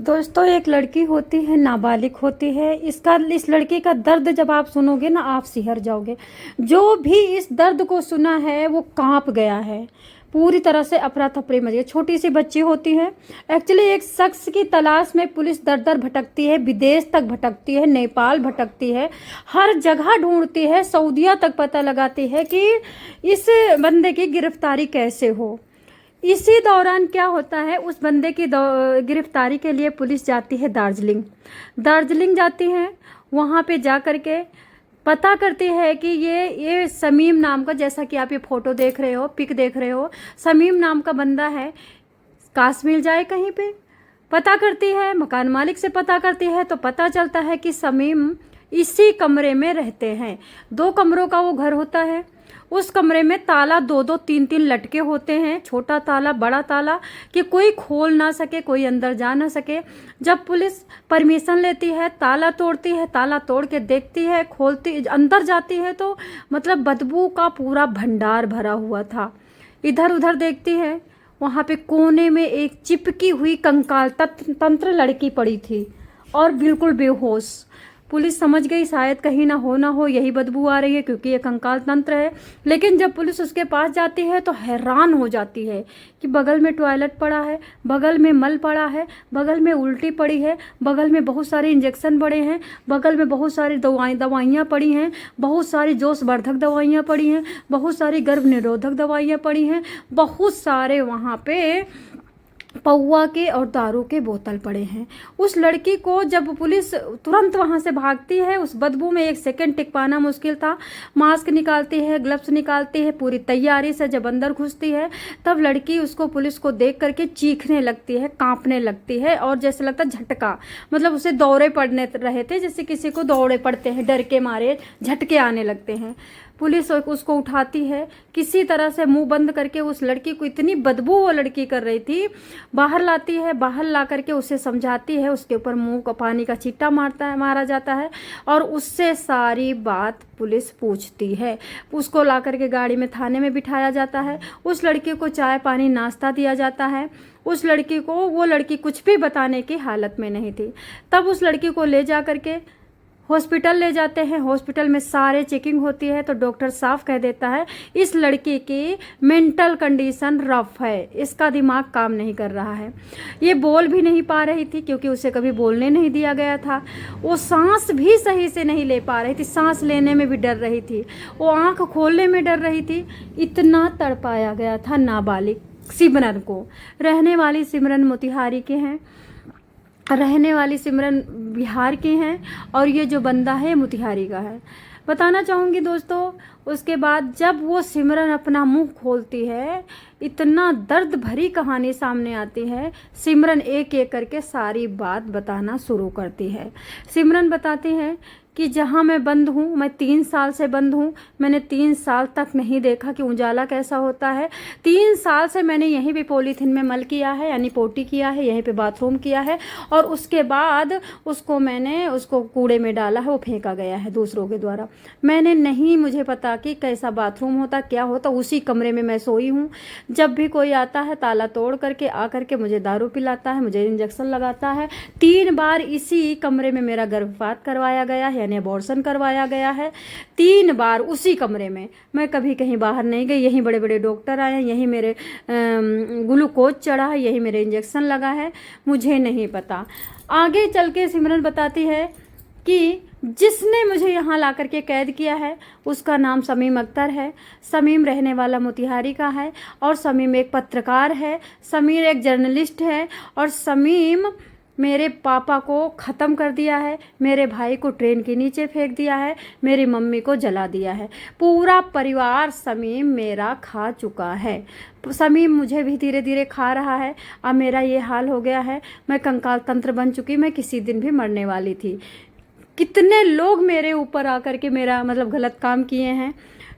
दोस्तों, एक लड़की होती है, नाबालिग होती है। इस लड़की का दर्द जब आप सुनोगे ना, आप सिहर जाओगे। जो भी इस दर्द को सुना है वो कांप गया है। पूरी तरह से अफरा तफरी मच गई। छोटी सी बच्ची होती है। एक्चुअली एक शख्स की तलाश में पुलिस दर दर भटकती है, विदेश तक भटकती है, नेपाल भटकती है, हर जगह ढूंढती है, सऊदीया तक पता लगाती है कि इस बंदे की गिरफ्तारी कैसे हो। इसी दौरान क्या होता है, उस बंदे की गिरफ्तारी के लिए पुलिस जाती है दार्जिलिंग। दार्जिलिंग जाती है, वहाँ पे जा कर के पता करती है कि ये समीम नाम का, जैसा कि आप ये फ़ोटो देख रहे हो, पिक देख रहे हो, समीम नाम का बंदा है। काश मिल जाए कहीं पे। पता करती है, मकान मालिक से पता करती है तो पता चलता है कि समीम इसी कमरे में रहते हैं। 2 कमरों का वो घर होता है। उस कमरे में ताला 2-2 3-3 लटके होते हैं, छोटा ताला बड़ा ताला, कि कोई खोल ना सके, कोई अंदर जा ना सके। जब पुलिस परमिशन लेती है, ताला तोड़ती है, ताला तोड़ के देखती है, खोलती, अंदर जाती है तो मतलब बदबू का पूरा भंडार भरा हुआ था। इधर उधर देखती है, वहाँ पे कोने में एक चिपकी हुई कंकाल तंत्र लड़की पड़ी थी और बिल्कुल बेहोश। पुलिस समझ गई शायद कहीं ना हो यही बदबू आ रही है, क्योंकि ये कंकाल तंत्र है। लेकिन जब पुलिस उसके पास जाती है तो हैरान हो जाती है कि बगल में टॉयलेट पड़ा है, बगल में मल पड़ा है, बगल में उल्टी पड़ी है, बगल में बहुत सारे इंजेक्शन पड़े हैं, बगल में बहुत सारी दवाइयाँ पड़ी हैं, बहुत सारी जोशवर्धक दवाइयाँ पड़ी हैं, बहुत सारी गर्भ निरोधक दवाइयाँ पड़ी हैं, बहुत सारे वहाँ पे पौआ के और दारू के बोतल पड़े हैं। उस लड़की को जब पुलिस तुरंत वहां से भागती है, उस बदबू में 1 सेकंड टिक पाना मुश्किल था। मास्क निकालती है, ग्लव्स निकालती है, पूरी तैयारी से जब अंदर घुसती है तब लड़की उसको, पुलिस को देख करके चीखने लगती है, कांपने लगती है और जैसे लगता है झटका, मतलब उसे दौरे पड़ने रहे थे, जैसे किसी को दौरे पड़ते हैं, डर के मारे झटके आने लगते हैं। पुलिस उसको उठाती है, किसी तरह से मुंह बंद करके उस लड़की को, इतनी बदबू वो लड़की कर रही थी, बाहर लाती है। बाहर ला करके उसे समझाती है, उसके ऊपर मुंह का पानी का छिट्टा मारा जाता है और उससे सारी बात पुलिस पूछती है। उसको ला करके गाड़ी में थाने में बिठाया जाता है। उस लड़की को चाय पानी नाश्ता दिया जाता है। उस लड़की को, वो लड़की कुछ भी बताने की हालत में नहीं थी। तब उस लड़की को ले जा करके हॉस्पिटल ले जाते हैं। हॉस्पिटल में सारे चेकिंग होती है तो डॉक्टर साफ कह देता है इस लड़की की मेंटल कंडीशन रफ है, इसका दिमाग काम नहीं कर रहा है। ये बोल भी नहीं पा रही थी क्योंकि उसे कभी बोलने नहीं दिया गया था। वो सांस भी सही से नहीं ले पा रही थी, सांस लेने में भी डर रही थी, वो आंख खोलने में डर रही थी। इतना तड़पाया गया था नाबालिग सिमरन को। रहने वाली सिमरन मोतिहारी के हैं, रहने वाली सिमरन बिहार की हैं और ये जो बंदा है मोतिहारी का है। बताना चाहूँगी दोस्तों, उसके बाद जब वो सिमरन अपना मुंह खोलती है, इतना दर्द भरी कहानी सामने आती है। सिमरन एक एक करके सारी बात बताना शुरू करती है। सिमरन बताती है कि जहाँ मैं बंद हूँ, मैं 3 साल से बंद हूँ, मैंने 3 साल तक नहीं देखा कि उजाला कैसा होता है। 3 साल से मैंने यहीं पे पॉलीथीन में मल किया है, यानी पोटी किया है, यहीं पे बाथरूम किया है और उसके बाद मैंने उसको कूड़े में डाला है, वो फेंका गया है दूसरों के द्वारा। मैंने नहीं, मुझे पता कि कैसा बाथरूम होता, क्या होता। उसी कमरे में मैं सोई हूँ। जब भी कोई आता है ताला तोड़ करके आ करके मुझे दारू पिलाता है, मुझे इंजेक्शन लगाता है। 3 बार इसी कमरे में मेरा गर्भपात करवाया गया है, यानी अबॉर्शन करवाया गया है। 3 बार उसी कमरे में। मैं कभी कहीं बाहर नहीं गई। यहीं बड़े बड़े डॉक्टर आए हैं, यहीं मेरे ग्लूकोज चढ़ा है, यहीं मेरे इंजेक्शन लगा है। मुझे नहीं पता। आगे चल के सिमरन बताती है कि जिसने मुझे यहाँ ला करके कैद किया है उसका नाम समीम अख्तर है। समीम रहने वाला मोतिहारी का है और समीम एक पत्रकार है, समीर एक जर्नलिस्ट है और समीम मेरे पापा को ख़त्म कर दिया है, मेरे भाई को ट्रेन के नीचे फेंक दिया है, मेरी मम्मी को जला दिया है। पूरा परिवार समीम मेरा खा चुका है। समीम मुझे भी धीरे धीरे खा रहा है। अब मेरा ये हाल हो गया है, मैं कंकाल तंत्र बन चुकी, मैं किसी दिन भी मरने वाली थी। कितने लोग मेरे ऊपर आकर के मेरा मतलब गलत काम किए हैं,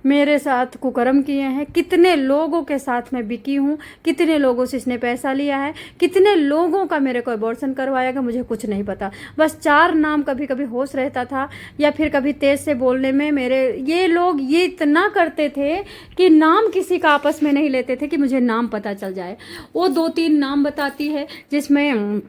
मेरे साथ कुकर्म किए हैं। कितने लोगों के साथ मैं बिकी हूँ, कितने लोगों से इसने पैसा लिया है, कितने लोगों का मेरे को अबॉर्शन करवाएगा, मुझे कुछ नहीं पता। बस 4 नाम कभी कभी होश रहता था या फिर कभी तेज से बोलने में। मेरे ये लोग ये इतना करते थे कि नाम किसी का आपस में नहीं लेते थे कि मुझे नाम पता चल जाए। वो 2-3 नाम बताती है जिसमें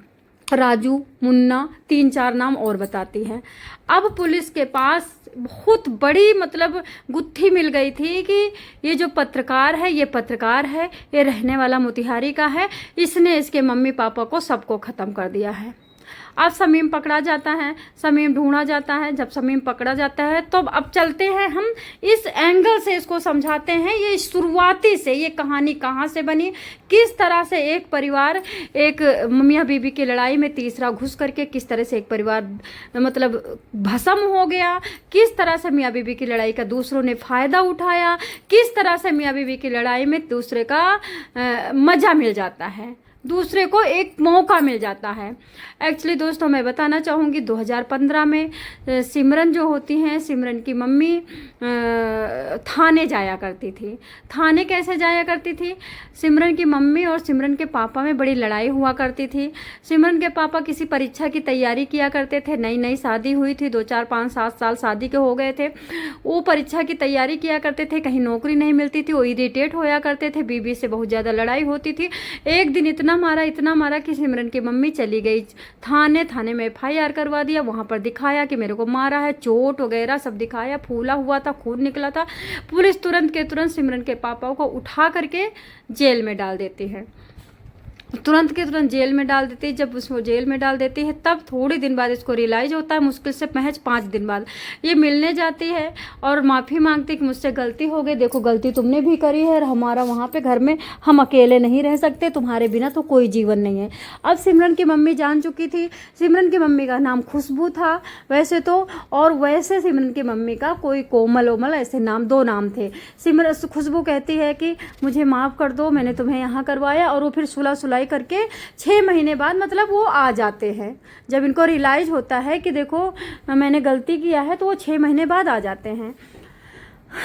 राजू, मुन्ना, 3-4 नाम और बताती है। अब पुलिस के पास बहुत बड़ी मतलब गुत्थी मिल गई थी कि ये जो पत्रकार है, ये पत्रकार है, ये रहने वाला मोतिहारी का है, इसने इसके मम्मी पापा को सबको ख़त्म कर दिया है। अब समीम पकड़ा जाता है, समीम ढूंढा जाता है। जब समीम पकड़ा जाता है तो अब चलते हैं हम इस एंगल से इसको समझाते हैं, ये शुरुआती से ये कहानी कहाँ से बनी, किस तरह से एक परिवार, एक मियाँ बीबी की लड़ाई में तीसरा घुस करके किस तरह से एक परिवार मतलब भस्म हो गया, किस तरह से मियाँ बीबी की लड़ाई का दूसरों ने फ़ायदा उठाया, किस तरह से मियाँ बीबी की लड़ाई में दूसरे का मज़ा मिल जाता है, दूसरे को एक मौका मिल जाता है। एक्चुअली दोस्तों मैं बताना चाहूँगी 2015 में सिमरन जो होती हैं, सिमरन की मम्मी थाने जाया करती थी। थाने कैसे जाया करती थी? सिमरन की मम्मी और सिमरन के पापा में बड़ी लड़ाई हुआ करती थी। सिमरन के पापा किसी परीक्षा की तैयारी किया करते थे, नई नई शादी हुई थी, 2, 4, 5, 7 साल शादी के हो गए थे। वो परीक्षा की तैयारी किया करते थे, कहीं नौकरी नहीं मिलती थी, वो इरिटेट होया करते थे, बीबी से बहुत ज़्यादा लड़ाई होती थी। एक दिन इतना मारा कि सिमरन की मम्मी चली गई थाने में FIR करवा दिया। वहाँ पर दिखाया कि मेरे को मारा है, चोट वगैरह सब दिखाया, फूला हुआ था, खून निकला था। पुलिस तुरंत के तुरंत सिमरन के पापा को उठा करके जेल में डाल देती है, तुरंत के तुरंत जेल में डाल देती है। जब उसको जेल में डाल देती है तब थोड़े दिन बाद इसको रियलाइज़ होता है, मुश्किल से महज 5 दिन बाद ये मिलने जाती है और माफ़ी मांगती कि मुझसे गलती हो गई, देखो गलती तुमने भी करी है और हमारा वहाँ पे घर में हम अकेले नहीं रह सकते, तुम्हारे बिना तो कोई जीवन नहीं है। अब सिमरन की मम्मी जान चुकी थी। सिमरन की मम्मी का नाम खुशबू था वैसे तो, और वैसे सिमरन की मम्मी का कोई कोमल ओमल ऐसे नाम 2 नाम थे। सिमरन खुशबू कहती है कि मुझे माफ़ कर दो, मैंने तुम्हें यहाँ करवाया, और वो फिर सुलह करके 6 महीने बाद मतलब वो आ जाते हैं। जब इनको रियलाइज होता है कि देखो मैंने गलती किया है तो वो 6 महीने बाद आ जाते हैं।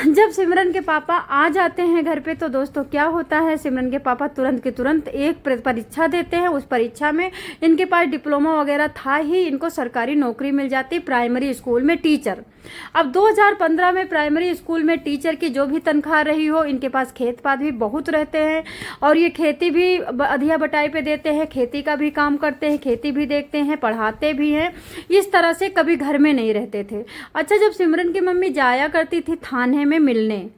जब सिमरन के पापा आ जाते हैं घर पे तो दोस्तों क्या होता है, सिमरन के पापा तुरंत के तुरंत एक परीक्षा देते हैं। उस परीक्षा में इनके पास डिप्लोमा वगैरह था ही, इनको सरकारी नौकरी मिल जाती प्राइमरी स्कूल में टीचर। अब 2015 में प्राइमरी स्कूल में टीचर की जो भी तनख्वाह रही हो, इनके पास खेत पात भी बहुत रहते हैं और ये खेती भी अधिया बटाई पे देते हैं, खेती का भी काम करते हैं, खेती भी देखते हैं, पढ़ाते भी हैं। इस तरह से कभी घर में नहीं रहते थे। अच्छा, जब सिमरन की मम्मी जाया करती थी थाने में मिलने,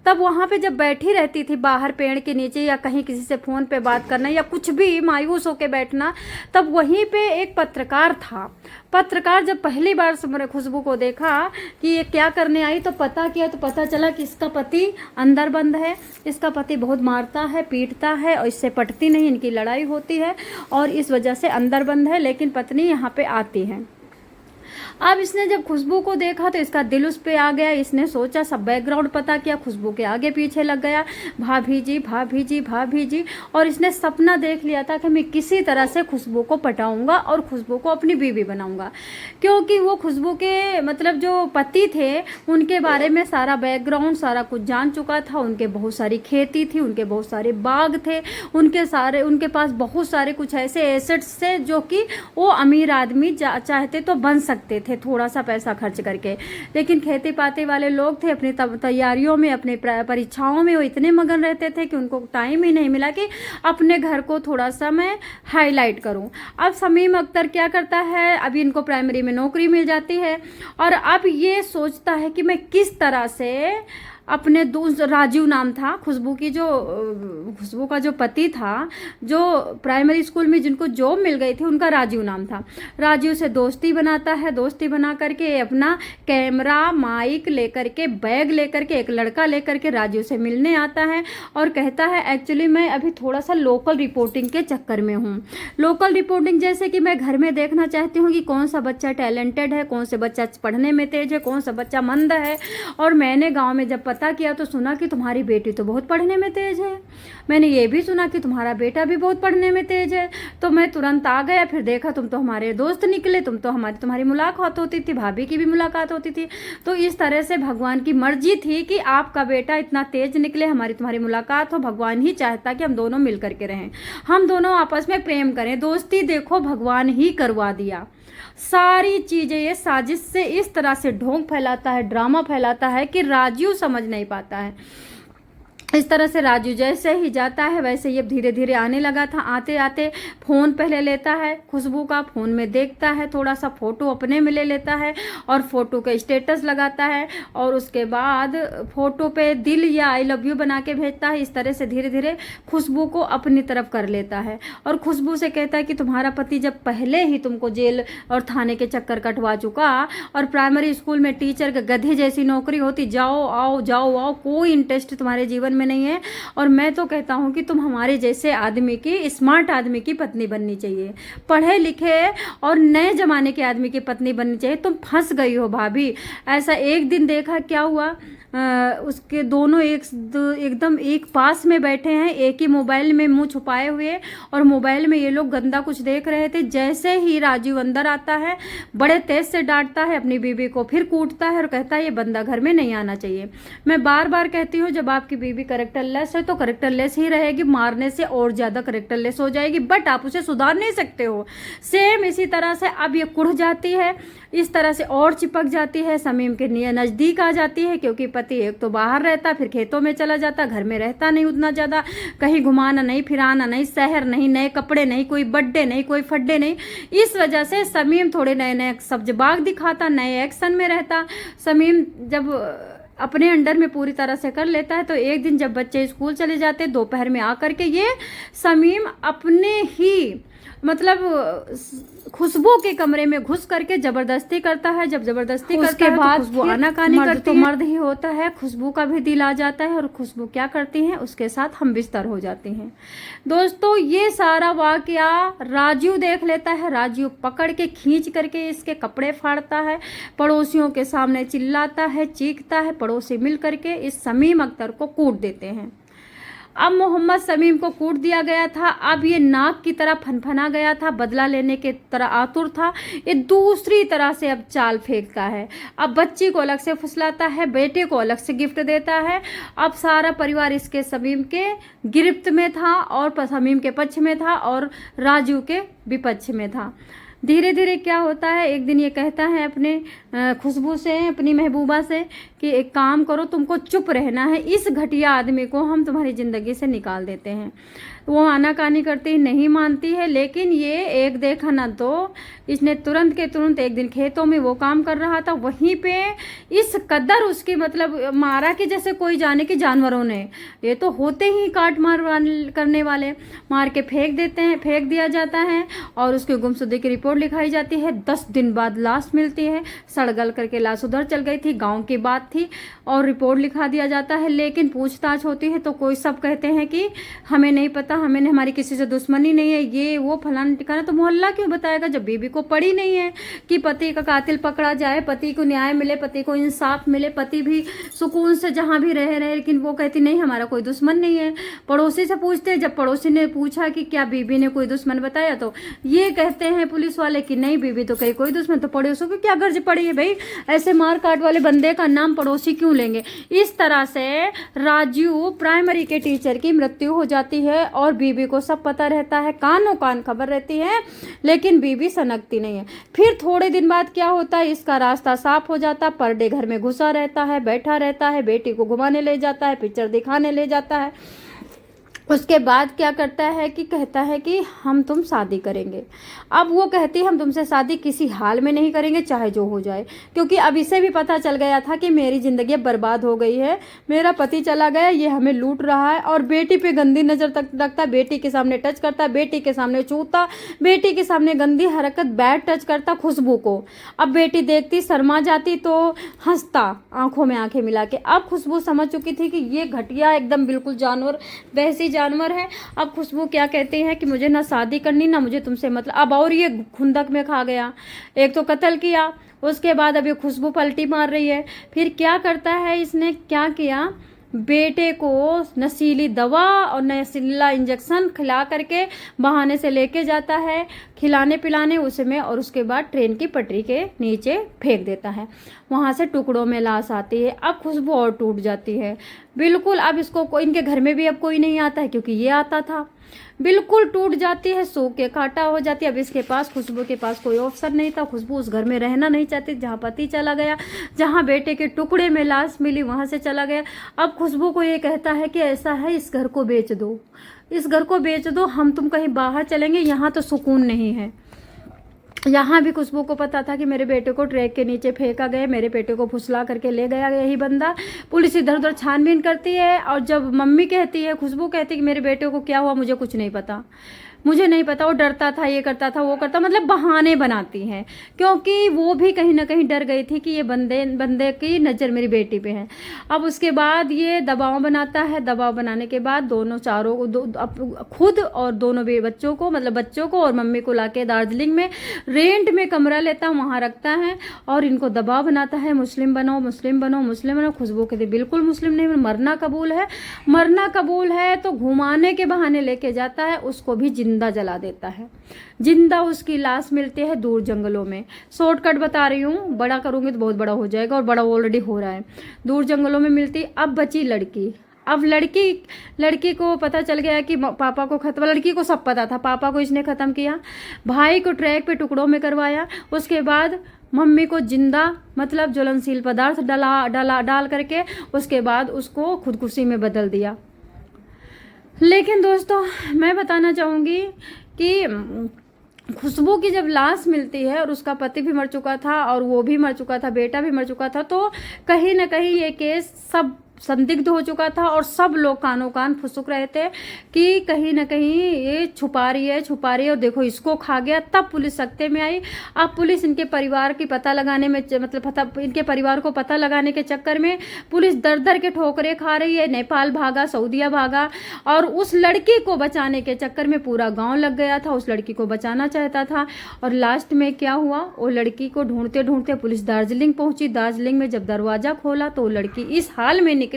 तब वहाँ पे जब बैठी रहती थी बाहर पेड़ के नीचे या कहीं किसी से फ़ोन पे बात करना या कुछ भी मायूस होकर बैठना, तब वहीं पे एक पत्रकार था। पत्रकार जब पहली बार खुशबू को देखा कि ये क्या करने आई तो पता किया तो पता चला कि इसका पति अंदर बंद है, इसका पति बहुत मारता है, पीटता है और इससे पटती नहीं, इनकी लड़ाई होती है और इस वजह से अंदर बंद है। लेकिन पत्नी यहाँ पे आती है। अब इसने जब खुशबू को देखा तो इसका दिल उस पे आ गया। इसने सोचा, सब बैकग्राउंड पता किया, खुशबू के आगे पीछे लग गया, भाभी जी भाभी जी भाभी जी। और इसने सपना देख लिया था कि मैं किसी तरह से खुशबू को पटाऊंगा और खुशबू को अपनी बीवी बनाऊंगा, क्योंकि वो खुशबू के मतलब जो पति थे उनके बारे में सारा बैकग्राउंड सारा कुछ जान चुका था। उनके बहुत सारी खेती थी, उनके बहुत सारे बाग थे, उनके पास बहुत सारे कुछ ऐसे एसेट्स थे जो कि वो अमीर आदमी चाहते तो बन सकते थे थोड़ा सा पैसा खर्च करके। लेकिन खेती पाती वाले लोग थे, अपनी तैयारियों में, अपने परीक्षाओं में वो इतने मगन रहते थे कि उनको टाइम ही नहीं मिला कि अपने घर को थोड़ा सा मैं हाईलाइट करूं। अब समीम अख्तर क्या करता है, अभी इनको प्राइमरी में नौकरी मिल जाती है और अब ये सोचता है कि मैं किस तरह से अपने राजीव नाम था खुशबू का जो पति था, जो प्राइमरी स्कूल में जिनको जॉब मिल गई थी, उनका राजीव नाम था। राजीव से दोस्ती बनाता है, दोस्ती बना करके अपना कैमरा माइक लेकर के, बैग लेकर के, एक लड़का लेकर के राजीव से मिलने आता है और कहता है एक्चुअली मैं अभी थोड़ा सा लोकल रिपोर्टिंग के चक्कर में हूँ। लोकल रिपोर्टिंग जैसे कि मैं घर में देखना चाहती हूँ कि कौन सा बच्चा टैलेंटेड है, कौन से बच्चा पढ़ने में तेज है, कौन सा बच्चा मंद है। और मैंने गाँव में जब पता किया तो सुना कि तुम्हारी बेटी तो बहुत पढ़ने में तेज है, मैंने ये भी सुना कि तुम्हारा बेटा भी बहुत पढ़ने में तेज है। तो मैं तुरंत आ गया, फिर देखा तुम तो हमारे दोस्त निकले, तुम्हारी मुलाकात होती थी, भाभी की भी मुलाकात होती थी। तो इस तरह से भगवान की मर्जी थी कि आपका बेटा इतना तेज निकले, तुम्हारी मुलाकात हो। भगवान ही चाहता कि हम दोनों मिल करके रहें, हम दोनों आपस में प्रेम करें, दोस्ती देखो भगवान ही करवा दिया। सारी चीज़ें ये साजिश से इस तरह से ढोंग फैलाता है, ड्रामा फैलाता है कि राजीव समझ नहीं पाता है। इस तरह से राजू जैसे ही जाता है वैसे ही अब धीरे धीरे आने लगा था। आते आते फ़ोन पहले लेता है खुशबू का, फ़ोन में देखता है, थोड़ा सा फ़ोटो अपने में ले लेता है और फ़ोटो का स्टेटस लगाता है और उसके बाद फ़ोटो पे दिल या आई लव यू बना के भेजता है। इस तरह से धीरे धीरे खुशबू को अपनी तरफ कर लेता है और खुशबू से कहता है कि तुम्हारा पति जब पहले ही तुमको जेल और थाने के चक्कर कटवा चुका और प्राइमरी स्कूल में टीचर के गधे जैसी नौकरी होती, जाओ आओ जाओ आओ, कोई इंटरेस्ट तुम्हारे जीवन में नहीं है। और मैं तो कहता हूँ कि तुम हमारे जैसे आदमी की, स्मार्ट आदमी की पत्नी बननी चाहिए, पढ़े लिखे और नए जमाने के आदमी की पत्नी बननी चाहिए। तुम फंस गई हो भाभी। ऐसा एक दिन देखा क्या हुआ, उसके दोनों एकदम एक पास में बैठे हैं, एक ही मोबाइल में मुंह छुपाए हुए और मोबाइल में ये लोग गंदा कुछ देख रहे थे। जैसे ही राजू अंदर आता है बड़े तेज से डांटता है अपनी बीवी को, फिर कूटता है और कहता है ये बंदा घर में नहीं आना चाहिए। मैं बार बार कहती हूँ जब आपकी बीवी करेक्टरलेस है तो करेक्टरलेस ही रहेगी, मारने से और ज़्यादा करेक्टरलेस हो जाएगी, बट आप उसे सुधार नहीं सकते हो। सेम इसी तरह से अब ये कुढ़ जाती है, इस तरह से और चिपक जाती है, समीम के नज़दीक आ जाती है क्योंकि पति एक तो बाहर रहता, फिर खेतों में चला जाता, घर में रहता नहीं उतना ज़्यादा, कहीं घुमाना नहीं, फिराना नहीं, शहर नहीं, नए कपड़े नहीं, कोई बर्थडे नहीं, कोई फड्डे नहीं। इस वजह से समीम थोड़े नए नए सब्जबाग दिखाता, नए एक्शन में रहता। समीम जब अपने अंडर में पूरी तरह से कर लेता है तो एक दिन जब बच्चे स्कूल चले जाते दोपहर में आकर के ये समीम अपने ही मतलब खुशबू के कमरे में घुस करके जबरदस्ती करता है। जब जबरदस्ती करता है तो खुशबू आनाकानी करती तो मर्द ही होता है, खुशबू का भी दिल आ जाता है और खुशबू क्या करती हैं, उसके साथ हम बिस्तर हो जाती हैं। दोस्तों ये सारा वाकया राजू देख लेता है। राजू पकड़ के खींच करके इसके कपड़े फाड़ता है, पड़ोसियों के सामने चिल्लाता है, चीखता है। पड़ोसी मिल करके इस समीम अख्तर को कूट देते हैं। अब मोहम्मद समीम को कूट दिया गया था, अब ये नाक की तरह फनफना गया था, बदला लेने के तरह आतुर था। ये दूसरी तरह से अब चाल फेंकता है, अब बच्ची को अलग से फुसलाता है, बेटे को अलग से गिफ्ट देता है। अब सारा परिवार इसके समीम के गिरफ्त में था और समीम के पक्ष में था और राजू के विपक्ष में था। धीरे धीरे क्या होता है, एक दिन ये कहता है अपने खुशबू से, अपनी महबूबा से कि एक काम करो, तुमको चुप रहना है, इस घटिया आदमी को हम तुम्हारी ज़िंदगी से निकाल देते हैं। वो आनाकानी करती नहीं मानती है, लेकिन ये एक देखा ना दो, इसने तुरंत के तुरंत एक दिन खेतों में वो काम कर रहा था, वहीं पे इस कदर उसकी मतलब मारा कि जैसे कोई जाने कि जानवरों ने, ये तो होते ही काट मार करने वाले, मार के फेंक देते हैं, फेंक दिया जाता है और उसकी गुमशुदगी की रिपोर्ट लिखाई जाती है। 10 दिन बाद लाश मिलती है, सड़ गल करके लाश उधर चल गई थी, गाँव की बात थी और रिपोर्ट लिखा दिया जाता है। लेकिन पूछताछ होती है तो कोई सब कहते हैं कि हमें नहीं पता, हमें हमारी किसी से दुश्मनी नहीं है, ये वो फलाना ठिकाना। तो मोहल्ला क्यों बताएगा जब बीबी को पड़ी नहीं है कि पति का कातिल पकड़ा जाए, पति को न्याय मिले, पति को इंसाफ मिले, पति भी सुकून से जहां भी रहे रहे। लेकिन वो कहती नहीं, हमारा कोई दुश्मन नहीं है। पड़ोसी से पूछते हैं, जब पड़ोसी ने पूछा कि क्या बीबी ने कोई दुश्मन बताया तो ये कहते हैं पुलिस वाले कि नहीं, बीबी तो कहीं कोई दुश्मन। तो पड़ोसियों को क्या गर्ज पड़ी है भाई, ऐसे मार काट वाले बंदे का नाम पड़ोसी क्यों लेंगे। इस तरह से राजू प्राइमरी के टीचर की मृत्यु हो जाती है और बीबी को सब पता रहता है, कानों कान खबर रहती है, लेकिन बीबी सनकती नहीं है। फिर थोड़े दिन बाद क्या होता है, इसका रास्ता साफ हो जाता, पर डे घर में घुसा रहता है, बैठा रहता है, बेटी को घुमाने ले जाता है, पिक्चर दिखाने ले जाता है। उसके बाद क्या करता है कि कहता है कि हम तुम शादी करेंगे। अब वो कहती है हम तुमसे शादी किसी हाल में नहीं करेंगे, चाहे जो हो जाए, क्योंकि अब इसे भी पता चल गया था कि मेरी ज़िंदगी बर्बाद हो गई है, मेरा पति चला गया, ये हमें लूट रहा है और बेटी पे गंदी नज़र तक रखता, बेटी के सामने टच करता, बेटी के सामने छूता, बेटी के सामने गंदी हरकत, बैड टच करता खुशबू को। अब बेटी देखती, शर्मा जाती तो हंसता आंखों में आंखें मिला के। अब खुशबू समझ चुकी थी कि ये घटिया एकदम बिल्कुल जानवर, वैसी जानवर है। अब खुशबू क्या कहती है कि मुझे ना शादी करनी ना मुझे तुमसे मतलब। अब और ये खुंदक में खा गया, एक तो कत्ल किया, उसके बाद अब ये खुशबू पलटी मार रही है। फिर क्या करता है, इसने क्या किया, बेटे को नशीली दवा और नशीला इंजेक्शन खिला करके बहाने से लेके जाता है, खिलाने पिलाने उसमें, और उसके बाद ट्रेन की पटरी के नीचे फेंक देता है। वहाँ से टुकड़ों में लाश आती है। अब खुशबू और टूट जाती है बिल्कुल। अब इसको इनके घर में भी अब कोई नहीं आता है, क्योंकि ये आता था। बिल्कुल टूट जाती है, सूख के कांटा हो जाती है। अब इसके पास, खुशबू के पास कोई ऑप्शन नहीं था। खुशबू उस घर में रहना नहीं चाहती, जहाँ पति चला गया, जहाँ बेटे के टुकड़े में लाश मिली वहाँ से चला गया। अब खुशबू को ये कहता है कि ऐसा है, इस घर को बेच दो, इस घर को बेच दो, हम तुम कहीं बाहर चलेंगे, यहाँ तो सुकून नहीं है। यहाँ भी खुशबू को पता था कि मेरे बेटे को ट्रैक के नीचे फेंका गया, मेरे बेटे को फुसला करके ले गया यही बंदा। पुलिस इधर उधर छानबीन करती है, और जब मम्मी कहती है, खुशबू कहती है कि मेरे बेटे को क्या हुआ मुझे कुछ नहीं पता, मुझे नहीं पता, वो डरता था, ये करता था, वो करता, मतलब बहाने बनाती हैं, क्योंकि वो भी कहीं ना कहीं डर गई थी कि ये बंदे की नज़र मेरी बेटी पे है। अब उसके बाद ये दबाव बनाता है। दबाव बनाने के बाद दोनों खुद और दोनों बच्चों को, मतलब बच्चों को और मम्मी को लाके दार्जिलिंग में रेंट में कमरा लेता है, वहाँ रखता है और इनको दबाव बनाता है, मुस्लिम बनो, मुस्लिम बनो, मुस्लिम बनो। खुशबू कहती बिल्कुल मुस्लिम नहीं, मरना कबूल है, मरना कबूल है। तो घुमाने के बहाने लेके जाता है, उसको भी जिंदा जला देता है। जिंदा उसकी लाश मिलती है दूर जंगलों में। शॉर्टकट बता रही हूँ, बड़ा करूंगी तो बहुत बड़ा हो जाएगा, और बड़ा ऑलरेडी हो रहा है। दूर जंगलों में मिलती। अब बची लड़की। अब लड़की को पता चल गया कि पापा को खत्म, लड़की को सब पता था, पापा को इसने खत्म किया, भाई को ट्रैक पे टुकड़ों में करवाया, उसके बाद मम्मी को जिंदा, मतलब ज्वलनशील पदार्थ डाल करके उसके बाद उसको खुदकुशी में बदल दिया। लेकिन दोस्तों मैं बताना चाहूँगी कि खुशबू की जब लाश मिलती है और उसका पति भी मर चुका था और वो भी मर चुका था, बेटा भी मर चुका था, तो कहीं ना कहीं ये केस सब संदिग्ध हो चुका था और सब लोग कानों कान फुसुक रहे थे कि कहीं ना कहीं ये छुपा रही है और देखो इसको खा गया। तब पुलिस सख्ते में आई। अब पुलिस इनके परिवार की पता लगाने में, मतलब इनके परिवार को पता लगाने के चक्कर में पुलिस दर दर के ठोकरे खा रही है। नेपाल भागा, सऊदीया भागा, और उस लड़की को बचाने के चक्कर में पूरा गाँव लग गया था, उस लड़की को बचाना चाहता था। और लास्ट में क्या हुआ, वो लड़की को ढूंढते ढूंढते पुलिस दार्जिलिंग पहुंची। दार्जिलिंग में जब दरवाजा खोला तो वो लड़की इस हाल में निकली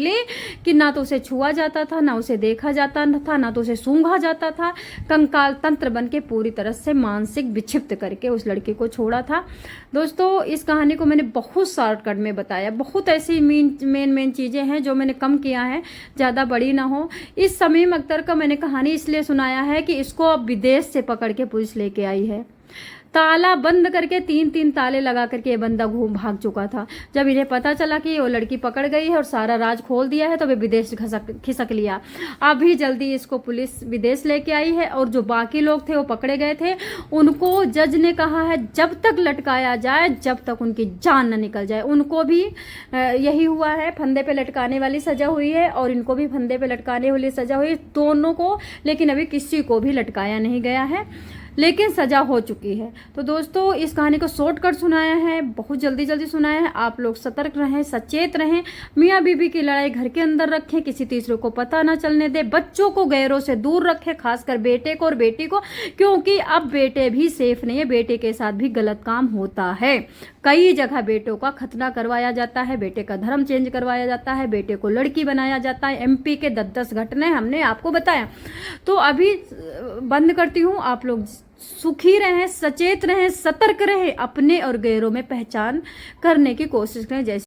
कि ना तो उसे छुआ जाता था, ना उसे देखा जाता था, ना तो उसे सूंघा जाता था। कंकाल तंत्र बन के पूरी तरह से मानसिक विक्षिप्त करके उस लड़की को छोड़ा था। दोस्तों इस कहानी को मैंने बहुत शॉर्टकट में बताया, बहुत ऐसी मेन चीजें हैं जो मैंने कम किया है, ज्यादा बड़ी ना हो। इस शमीम अख्तर का मैंने कहानी इसलिए सुनाया है कि इसको अब विदेश से पकड़ के पुलिस लेके आई है। ताला बंद करके 3-3 ताले लगा करके ये बंदा भाग चुका था। जब इन्हें पता चला कि वो लड़की पकड़ गई है और सारा राज खोल दिया है तो वे विदेश खिसक लिया। अभी जल्दी इसको पुलिस विदेश लेके आई है, और जो बाकी लोग थे वो पकड़े गए थे, उनको जज ने कहा है जब तक लटकाया जाए, जब तक उनकी जान न निकल जाए। उनको भी यही हुआ है, फंदे पे लटकाने वाली सजा हुई है और इनको भी फंदे पे लटकाने वाली सजा हुई, दोनों को। लेकिन अभी किसी को भी लटकाया नहीं गया है, लेकिन सजा हो चुकी है। तो दोस्तों इस कहानी को शॉर्टकट सुनाया है, बहुत जल्दी सुनाया है। आप लोग सतर्क रहें, सचेत रहें, मियाँ बीबी की लड़ाई घर के अंदर रखें, किसी तीसरे को पता ना चलने दें, बच्चों को गैरों से दूर रखें, खासकर बेटे को और बेटी को, क्योंकि अब बेटे भी सेफ नहीं है, बेटे के साथ भी गलत काम होता है। कई जगह बेटों का खतना करवाया जाता है, बेटे का धर्म चेंज करवाया जाता है, बेटे को लड़की बनाया जाता है। MP के 10-10 घटने हमने आपको बताया। तो अभी बंद करती हूँ। आप लोग सुखी रहें, सचेत रहें, सतर्क रहें, अपने और गैरों में पहचान करने की कोशिश करें। जैसे